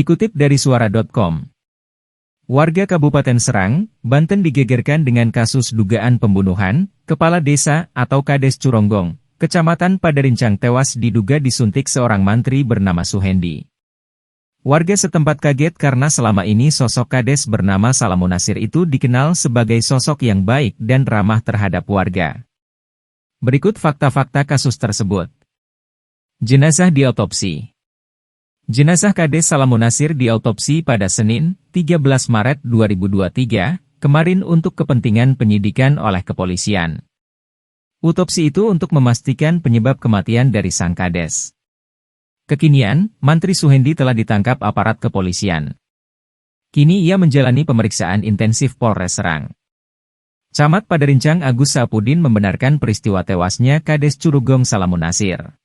Dikutip dari suara.com. Warga Kabupaten Serang, Banten digegerkan dengan kasus dugaan pembunuhan kepala desa atau Kades Curonggong, Kecamatan Padarincang tewas diduga disuntik seorang mantri bernama Suhendi. Warga setempat kaget karena selama ini sosok Kades bernama Salamunasir itu dikenal sebagai sosok yang baik dan ramah terhadap warga. Berikut fakta-fakta kasus tersebut. Jenazah diotopsi. Jenazah Kades Salamunasir diotopsi pada Senin, 13 Maret 2023, kemarin untuk kepentingan penyidikan oleh kepolisian. Utopsi itu untuk memastikan penyebab kematian dari sang Kades. Kekinian, Mantri Suhendi telah ditangkap aparat kepolisian. Kini ia menjalani pemeriksaan intensif Polres Serang. Camat Padarincang Agus Sapudin membenarkan peristiwa tewasnya Kades Curonggong Salamunasir.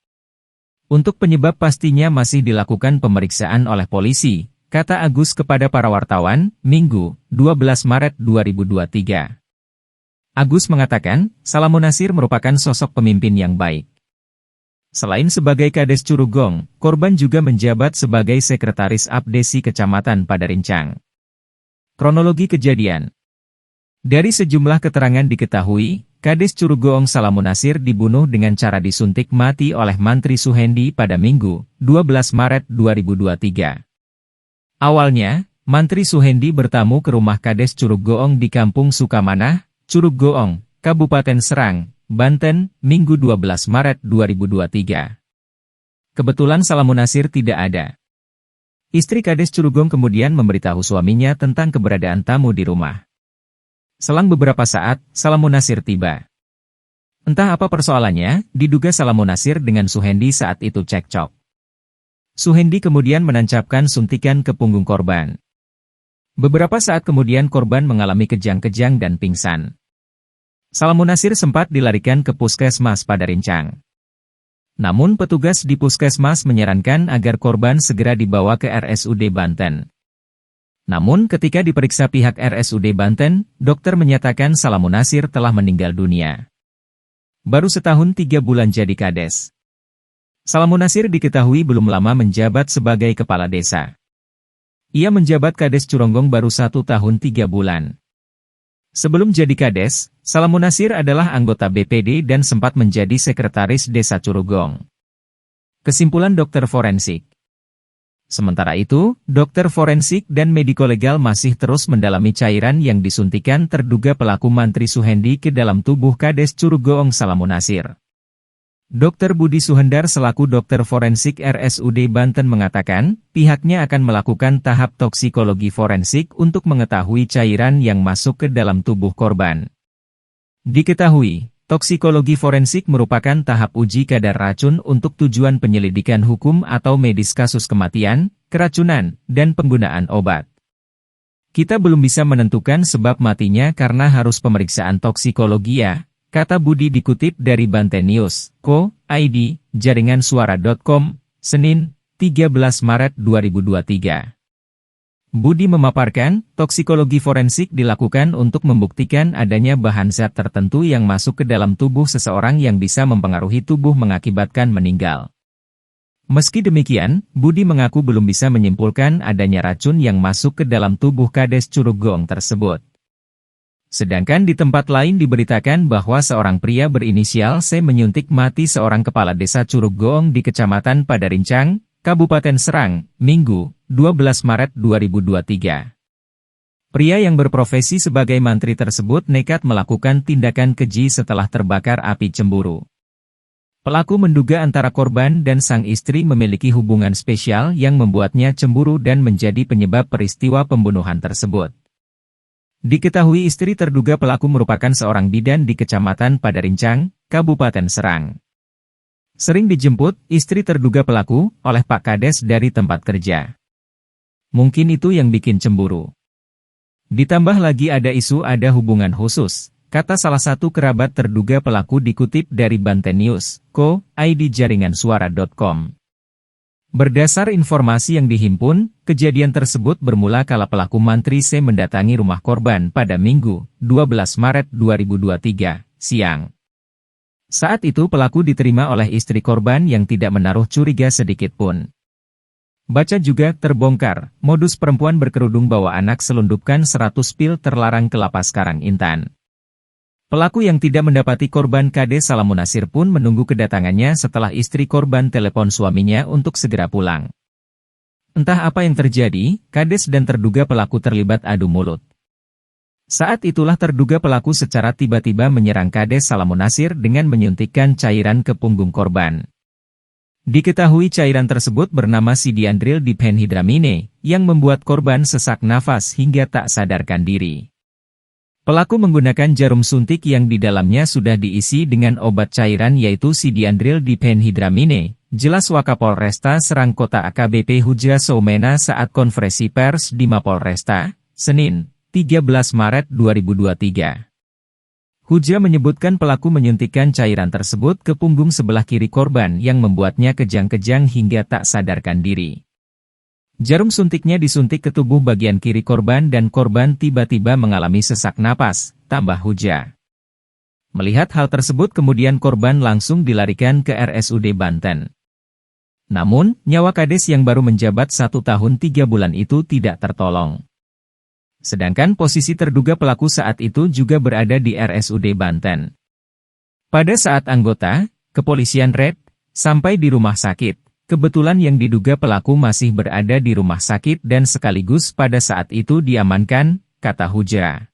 Untuk penyebab pastinya masih dilakukan pemeriksaan oleh polisi, kata Agus kepada para wartawan, Minggu, 12 Maret 2023. Agus mengatakan, Salamunasir merupakan sosok pemimpin yang baik. Selain sebagai Kades Curonggong, korban juga menjabat sebagai Sekretaris Abdesi Kecamatan Padarincang. Kronologi kejadian. Dari sejumlah keterangan diketahui, Kades Curonggong Salamunasir dibunuh dengan cara disuntik mati oleh Mantri Suhendi pada Minggu, 12 Maret 2023. Awalnya, Mantri Suhendi bertamu ke rumah Kades Curonggong di Kampung Sukamanah, Curonggong, Kabupaten Serang, Banten, Minggu 12 Maret 2023. Kebetulan Salamunasir tidak ada. Istri Kades Curonggong kemudian memberitahu suaminya tentang keberadaan tamu di rumah. Selang beberapa saat, Salamunasir tiba. Entah apa persoalannya, diduga Salamunasir dengan Suhendi saat itu cekcok. Suhendi kemudian menancapkan suntikan ke punggung korban. Beberapa saat kemudian korban mengalami kejang-kejang dan pingsan. Salamunasir sempat dilarikan ke Puskesmas Padarincang. Namun petugas di Puskesmas menyarankan agar korban segera dibawa ke RSUD Banten. Namun ketika diperiksa pihak RSUD Banten, dokter menyatakan Salamunasir telah meninggal dunia. Baru setahun 3 bulan jadi Kades. Salamunasir diketahui belum lama menjabat sebagai kepala desa. Ia menjabat Kades Curonggong baru 1 tahun 3 bulan. Sebelum jadi Kades, Salamunasir adalah anggota BPD dan sempat menjadi Sekretaris Desa Curonggong. Kesimpulan dokter forensik. Sementara itu, dokter forensik dan mediko-legal masih terus mendalami cairan yang disuntikan terduga pelaku Mantri Suhendi ke dalam tubuh Kades Curonggong Salamunasir. Dr. Budi Suhendar selaku dokter forensik RSUD Banten mengatakan, pihaknya akan melakukan tahap toksikologi forensik untuk mengetahui cairan yang masuk ke dalam tubuh korban. Diketahui, toksikologi forensik merupakan tahap uji kadar racun untuk tujuan penyelidikan hukum atau medis kasus kematian, keracunan, dan penggunaan obat. Kita belum bisa menentukan sebab matinya karena harus pemeriksaan toksikologi ya, kata Budi dikutip dari Banten News, Co.id, Jaringan Suara.com, Senin, 13 Maret 2023. Budi memaparkan, toksikologi forensik dilakukan untuk membuktikan adanya bahan zat tertentu yang masuk ke dalam tubuh seseorang yang bisa mempengaruhi tubuh mengakibatkan meninggal. Meski demikian, Budi mengaku belum bisa menyimpulkan adanya racun yang masuk ke dalam tubuh Kades Curonggong tersebut. Sedangkan di tempat lain diberitakan bahwa seorang pria berinisial C menyuntik mati seorang kepala desa Curonggong di Kecamatan Padarincang, Kabupaten Serang, Minggu, 12 Maret 2023. Pria yang berprofesi sebagai mantri tersebut nekat melakukan tindakan keji setelah terbakar api cemburu. Pelaku menduga antara korban dan sang istri memiliki hubungan spesial yang membuatnya cemburu dan menjadi penyebab peristiwa pembunuhan tersebut. Diketahui istri terduga pelaku merupakan seorang bidan di Kecamatan Padarincang, Kabupaten Serang. Sering dijemput, istri terduga pelaku, oleh Pak Kades dari tempat kerja. Mungkin itu yang bikin cemburu. Ditambah lagi ada isu ada hubungan khusus, kata salah satu kerabat terduga pelaku dikutip dari Banten News, Co.id Jaringan Suara.com. Berdasar informasi yang dihimpun, kejadian tersebut bermula kala pelaku Mantri C mendatangi rumah korban pada Minggu, 12 Maret 2023, siang. Saat itu pelaku diterima oleh istri korban yang tidak menaruh curiga sedikit pun. Baca juga terbongkar, modus perempuan berkerudung bawa anak selundupkan 100 pil terlarang ke lapas Karang Intan. Pelaku yang tidak mendapati korban Kades Salamunasir pun menunggu kedatangannya setelah istri korban telepon suaminya untuk segera pulang. Entah apa yang terjadi, Kades dan terduga pelaku terlibat adu mulut. Saat itulah terduga pelaku secara tiba-tiba menyerang Kades Salamunasir dengan menyuntikkan cairan ke punggung korban. Diketahui cairan tersebut bernama sidiandril diphenhydramine, yang membuat korban sesak nafas hingga tak sadarkan diri. Pelaku menggunakan jarum suntik yang di dalamnya sudah diisi dengan obat cairan yaitu sidiandril diphenhydramine, jelas Wakapolresta Serang Kota AKBP Hudja Soumena saat konferensi pers di Mapolresta, Senin, 13 Maret 2023. Hudja menyebutkan pelaku menyuntikkan cairan tersebut ke punggung sebelah kiri korban yang membuatnya kejang-kejang hingga tak sadarkan diri. Jarum suntiknya disuntik ke tubuh bagian kiri korban dan korban tiba-tiba mengalami sesak napas, tambah Hudja. Melihat hal tersebut kemudian korban langsung dilarikan ke RSUD Banten. Namun, nyawa Kades yang baru menjabat 1 tahun 3 bulan itu tidak tertolong. Sedangkan posisi terduga pelaku saat itu juga berada di RSUD Banten. Pada saat anggota kepolisian RED sampai di rumah sakit, kebetulan yang diduga pelaku masih berada di rumah sakit dan sekaligus pada saat itu diamankan, kata Hudja.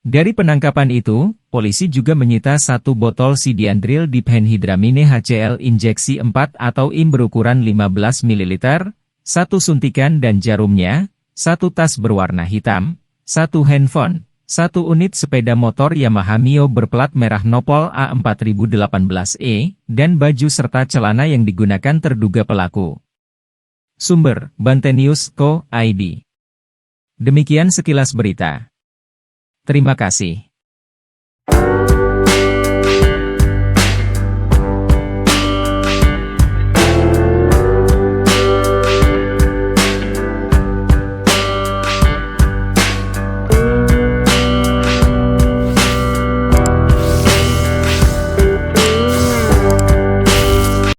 Dari penangkapan itu, polisi juga menyita 1 botol sidiandril diphenhydramine HCl injeksi 4 atau IM berukuran 15 ml, 1 suntikan dan jarumnya, 1 tas berwarna hitam, 1 handphone, 1 unit sepeda motor Yamaha Mio berplat merah nopol A4018E, dan baju serta celana yang digunakan terduga pelaku. Sumber, Bantenews.co.id. Demikian sekilas berita. Terima kasih.